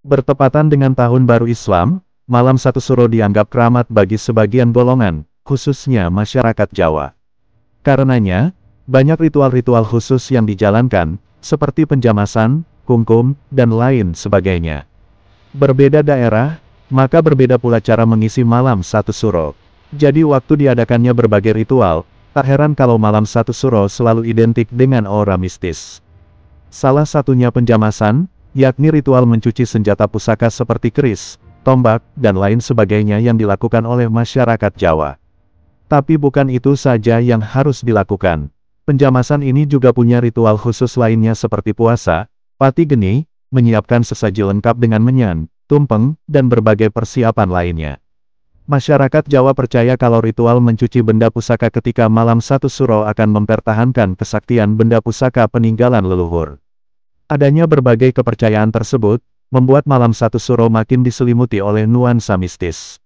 Bertepatan dengan Tahun Baru Islam, malam satu suro dianggap keramat bagi sebagian golongan, khususnya masyarakat Jawa. Karenanya, banyak ritual-ritual khusus yang dijalankan, seperti penjamasan, kungkum, dan lain sebagainya. Berbeda daerah, maka berbeda pula cara mengisi malam satu suro. Jadi waktu diadakannya berbagai ritual, tak heran kalau malam satu suro selalu identik dengan aura mistis. Salah satunya penjamasan, yakni ritual mencuci senjata pusaka seperti keris, tombak, dan lain sebagainya yang dilakukan oleh masyarakat Jawa. Tapi bukan itu saja yang harus dilakukan. Penjamasan ini juga punya ritual khusus lainnya seperti puasa, pati geni, menyiapkan sesaji lengkap dengan menyan, tumpeng, dan berbagai persiapan lainnya. Masyarakat Jawa percaya kalau ritual mencuci benda pusaka ketika malam satu suro akan mempertahankan kesaktian benda pusaka peninggalan leluhur. Adanya berbagai kepercayaan tersebut, membuat malam satu suro makin diselimuti oleh nuansa mistis.